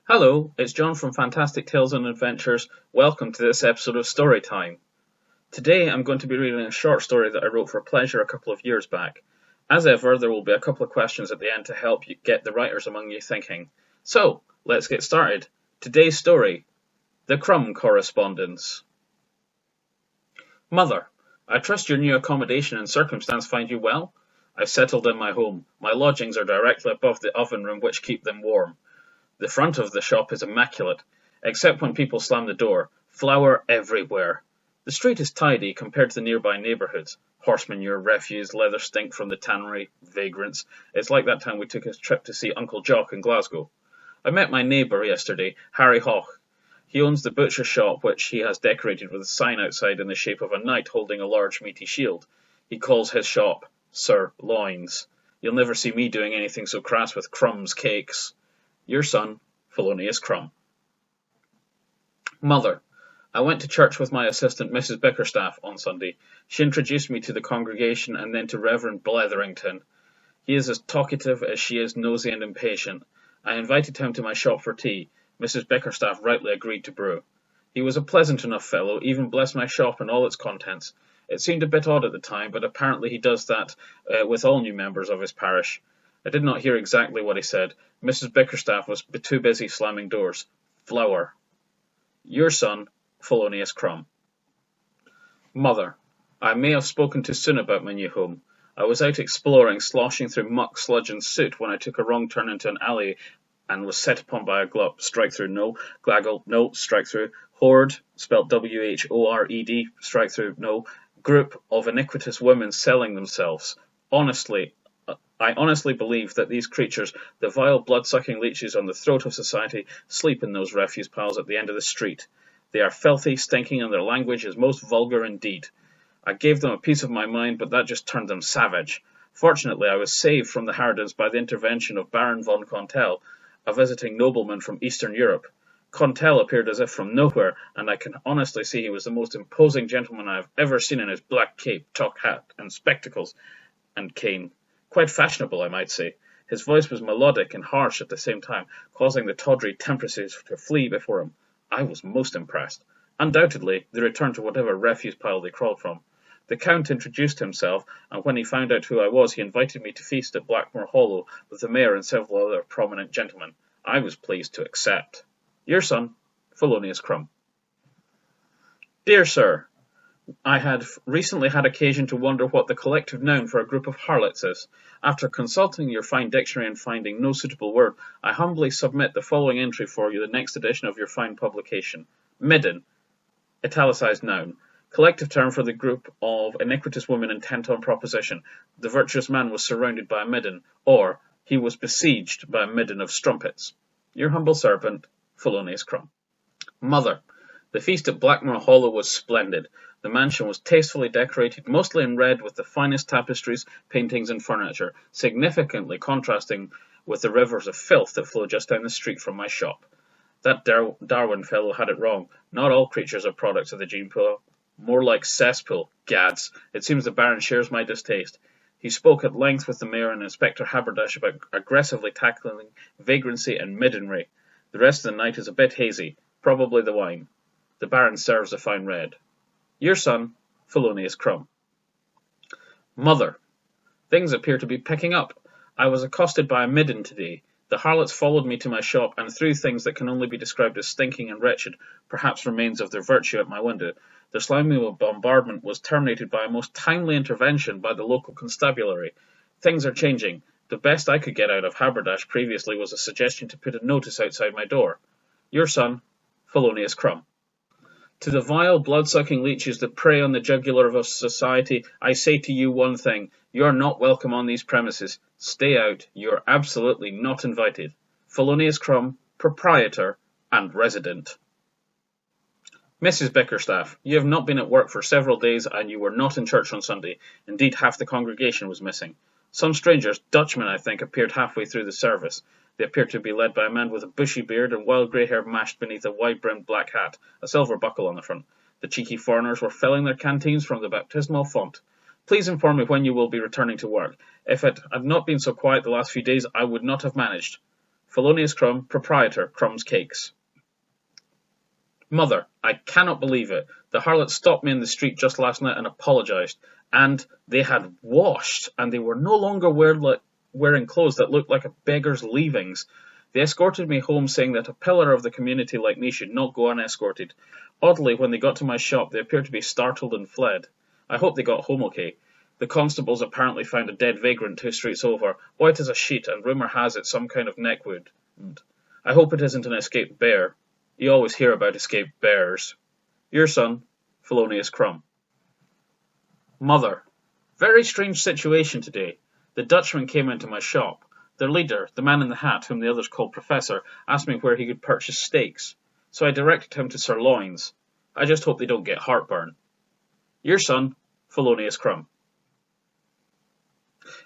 Hello, it's John from Fantastic Tales and Adventures. Welcome to this episode of Storytime. Today I'm going to be reading a short story that I wrote for pleasure a couple of years back. As ever, there will be a couple of questions at the end to help you get the writers among you thinking. So, let's get started. Today's story, The Crumb Correspondence. Mother, I trust your new accommodation and circumstance find you well? I've settled in my home. My lodgings are directly above the oven room which keep them warm. The front of the shop is immaculate, except when people slam the door. Flour everywhere. The street is tidy compared to the nearby neighbourhoods. Horse manure, refuse, leather stink from the tannery, vagrants. It's like that time we took a trip to see Uncle Jock in Glasgow. I met my neighbour yesterday, Harry Hoch. He owns the butcher shop which he has decorated with a sign outside in the shape of a knight holding a large meaty shield. He calls his shop Sir Loins. You'll never see me doing anything so crass with crumbs cakes. Your son, Felonious Crumb. Mother, I went to church with my assistant, Mrs. Bickerstaff, on Sunday. She introduced me to the congregation and then to Reverend Bletherington. He is as talkative as she is nosy and impatient. I invited him to my shop for tea. Mrs. Bickerstaff rightly agreed to brew. He was a pleasant enough fellow, even blessed my shop and all its contents. It seemed a bit odd at the time, but apparently he does that with all new members of his parish. I did not hear exactly what he said. Mrs. Bickerstaff was too busy slamming doors. Flour. Your son, Felonious Crumb. Mother, I may have spoken too soon about my new home. I was out exploring, sloshing through muck, sludge and soot when I took a wrong turn into an alley and was set upon by a glup. Strike through, no. Glaggle, no. Strike through. Horde, spelt W-H-O-R-E-D. Strike through, no. Group of iniquitous women selling themselves. I honestly believe that these creatures, the vile blood-sucking leeches on the throat of society, sleep in those refuse piles at the end of the street. They are filthy, stinking, and their language is most vulgar indeed. I gave them a piece of my mind, but that just turned them savage. Fortunately, I was saved from the Harlots by the intervention of Baron von Contel, a visiting nobleman from Eastern Europe. Contel appeared as if from nowhere, and I can honestly see he was the most imposing gentleman I have ever seen in his black cape, top hat, and spectacles, and cane. Quite fashionable, I might say. His voice was melodic and harsh at the same time, causing the tawdry temptresses to flee before him. I was most impressed. Undoubtedly, they returned to whatever refuse pile they crawled from. The Count introduced himself, and when he found out who I was, he invited me to feast at Blackmore Hollow with the mayor and several other prominent gentlemen. I was pleased to accept. Your son, Felonious Crumb. Dear Sir, I had recently had occasion to wonder what the collective noun for a group of harlots is. After consulting your fine dictionary and finding no suitable word, I humbly submit the following entry for you, the next edition of your fine publication. Midden, italicized noun, collective term for the group of iniquitous women intent on proposition. The virtuous man was surrounded by a midden, or he was besieged by a midden of strumpets. Your humble servant, Felonious Crumb. Mother, the feast at Blackmore Hollow was splendid. The mansion was tastefully decorated, mostly in red, with the finest tapestries, paintings and furniture, significantly contrasting with the rivers of filth that flow just down the street from my shop. That Darwin fellow had it wrong. Not all creatures are products of the gene pool. More like cesspool. Gads. It seems the Baron shares my distaste. He spoke at length with the mayor and Inspector Haberdash about aggressively tackling vagrancy and middenry. The rest of the night is a bit hazy, probably the wine. The Baron serves a fine red. Your son, Felonious Crumb. Mother, things appear to be picking up. I was accosted by a midden today. The harlots followed me to my shop and threw things that can only be described as stinking and wretched, perhaps remains of their virtue, at my window. Their slimy bombardment was terminated by a most timely intervention by the local constabulary. Things are changing. The best I could get out of Haberdash previously was a suggestion to put a notice outside my door. Your son, Felonious Crumb. To the vile, blood-sucking leeches that prey on the jugular of society, I say to you one thing. You are not welcome on these premises. Stay out. You are absolutely not invited. Felonious Crumb, Proprietor and Resident. Mrs. Bickerstaff, you have not been at work for several days, and you were not in church on Sunday. Indeed, half the congregation was missing. Some strangers, Dutchmen I think, appeared halfway through the service. They appeared to be led by a man with a bushy beard and wild grey hair mashed beneath a wide-brimmed black hat, a silver buckle on the front. The cheeky foreigners were filling their canteens from the baptismal font. Please inform me when you will be returning to work. If it had not been so quiet the last few days, I would not have managed. Felonious Crumb, proprietor, Crumb's Cakes. Mother, I cannot believe it. The harlot stopped me in the street just last night and apologised. And they had washed, and they were no longer wearing clothes that looked like a beggar's leavings. They escorted me home, saying that a pillar of the community like me should not go unescorted. Oddly, when they got to my shop, they appeared to be startled and fled. I hope they got home okay. The constables apparently found a dead vagrant 2 streets over, white as a sheet, and rumour has it some kind of neck wound. I hope it isn't an escaped bear. You always hear about escaped bears. Your son, Felonious Crumb. Mother, very strange situation today. The Dutchman came into my shop. Their leader, the man in the hat, whom the others called Professor, asked me where he could purchase steaks, so I directed him to sirloins. I just hope they don't get heartburn. Your son, Felonious Crumb.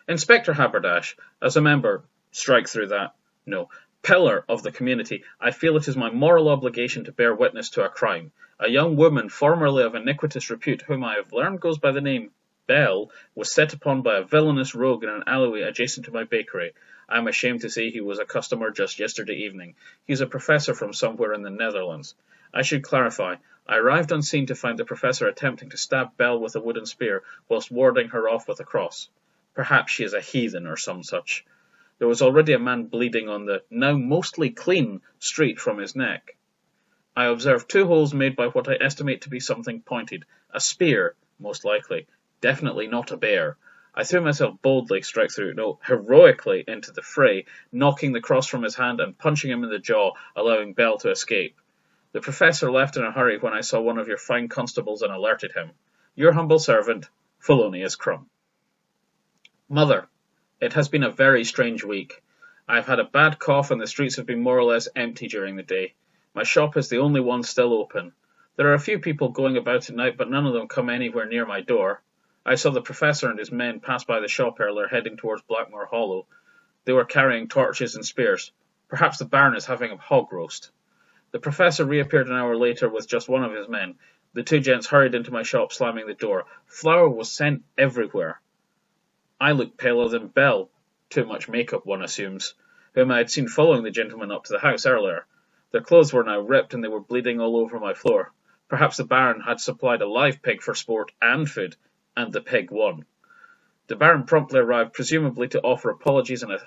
Inspector Haberdash, as a member, strike through that, no, pillar of the community, I feel it is my moral obligation to bear witness to a crime. A young woman formerly of iniquitous repute, whom I have learned goes by the name Belle, was set upon by a villainous rogue in an alleyway adjacent to my bakery. I am ashamed to say he was a customer just yesterday evening. He is a professor from somewhere in the Netherlands. I should clarify, I arrived on scene to find the professor attempting to stab Belle with a wooden spear, whilst warding her off with a cross. Perhaps she is a heathen or some such. There was already a man bleeding on the, now mostly clean, street from his neck. I observed 2 holes made by what I estimate to be something pointed. A spear, most likely. Definitely not a bear. I threw myself boldly, strike through, no, heroically, into the fray, knocking the cross from his hand and punching him in the jaw, allowing Belle to escape. The professor left in a hurry when I saw one of your fine constables and alerted him. Your humble servant, Felonious Crumb. Mother, it has been a very strange week. I have had a bad cough and the streets have been more or less empty during the day. My shop is the only one still open. There are a few people going about at night, but none of them come anywhere near my door. I saw the professor and his men pass by the shop earlier, heading towards Blackmore Hollow. They were carrying torches and spears. Perhaps the Baron is having a hog roast. The professor reappeared an hour later with just one of his men. The 2 gents hurried into my shop, slamming the door. Flour was sent everywhere. I looked paler than Belle, too much makeup, one assumes, whom I had seen following the gentleman up to the house earlier. Their clothes were now ripped and they were bleeding all over my floor. Perhaps the Baron had supplied a live pig for sport and food, and the pig won. The Baron promptly arrived, presumably to offer apologies and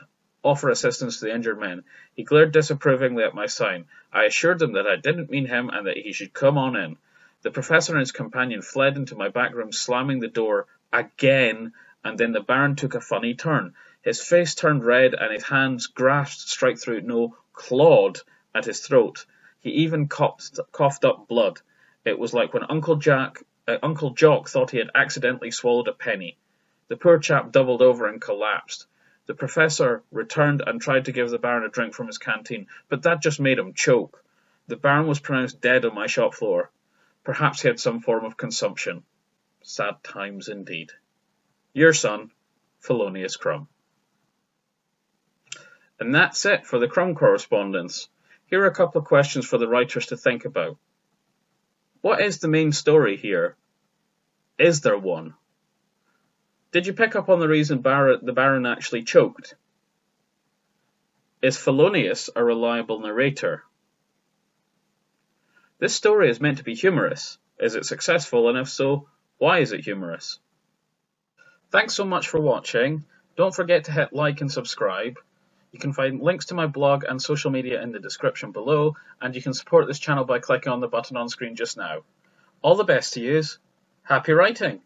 offer assistance to the injured men. He glared disapprovingly at my sign. I assured him that I didn't mean him and that he should come on in. The professor and his companion fled into my back room, slamming the door again, and then the Baron took a funny turn. His face turned red and his hands grasped, strike through, no, clawed at his throat. He even coughed up blood. It was like when Uncle Jock thought he had accidentally swallowed a penny. The poor chap doubled over and collapsed. The professor returned and tried to give the Baron a drink from his canteen, but that just made him choke. The Baron was pronounced dead on my shop floor. Perhaps he had some form of consumption. Sad times indeed. Your son, Felonious Crumb. And that's it for the Crumb Correspondence. Here are a couple of questions for the writers to think about. What is the main story here? Is there one? Did you pick up on the reason the Baron actually choked? Is Felonious a reliable narrator? This story is meant to be humorous. Is it successful, and if so, why is it humorous? Thanks so much for watching. Don't forget to hit like and subscribe. You can find links to my blog and social media in the description below, and you can support this channel by clicking on the button on screen just now. All the best to yous. Happy writing!